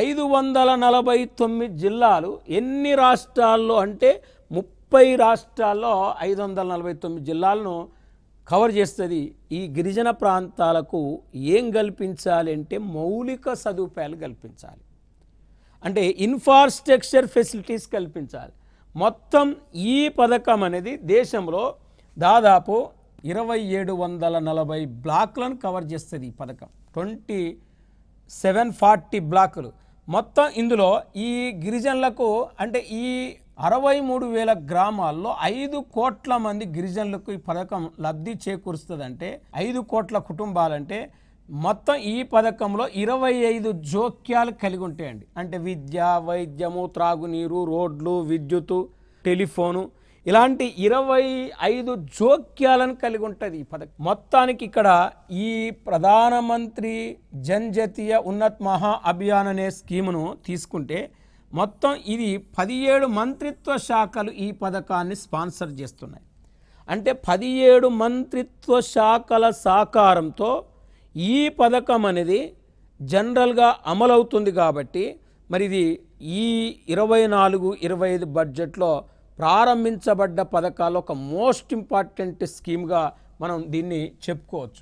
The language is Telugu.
549 జిల్లాలు ఎన్ని రాష్ట్రాల్లో అంటే 30 రాష్ట్రాల్లో 549 జిల్లాలను కవర్ చేస్తుంది. ఈ గిరిజన ప్రాంతాలకు ఏం కల్పించాలి అంటే మౌలిక సదుపాయాలు కల్పించాలి, అంటే ఇన్ఫ్రాస్ట్రక్చర్ ఫెసిలిటీస్ కల్పించాలి. మొత్తం ఈ పథకం అనేది దేశంలో దాదాపు 2740 బ్లాక్లను కవర్ చేస్తుంది. ఈ పథకం 2740 బ్లాకులు మొత్తం. ఇందులో ఈ గిరిజనులకు అంటే ఈ 63,000 గ్రామాల్లో 5 కోట్ల మంది గిరిజనులకు ఈ పథకం లబ్ధి చేకూరుస్తుందంటే 5 కోట్ల కుటుంబాలంటే మొత్తం ఈ పథకంలో 25 జోక్యాలు కలిగి ఉంటాయండి. అంటే విద్య, వైద్యము, త్రాగునీరు, రోడ్లు, విద్యుత్తు, టెలిఫోను ఇలాంటి 25 జోక్యాలను కలిగి ఉంటుంది ఈ పథకం. మొత్తానికి ఇక్కడ ఈ ప్రధానమంత్రి జన్జాతీయ ఉన్నత్ మహా అభియాన్ అనే స్కీమును తీసుకుంటే మొత్తం ఇది 17 మంత్రిత్వ శాఖలు ఈ పథకాన్ని స్పాన్సర్ చేస్తున్నాయి. అంటే 17 మంత్రిత్వ శాఖల సహకారంతో ఈ పథకం అనేది జనరల్గా అమలవుతుంది. కాబట్టి మరి ఇది ఈ 24-25 బడ్జెట్లో ప్రారంభించబడ్డ పథకాల్లో ఒక మోస్ట్ ఇంపార్టెంట్ స్కీమ్గా మనం దీన్ని చెప్పుకోవచ్చు.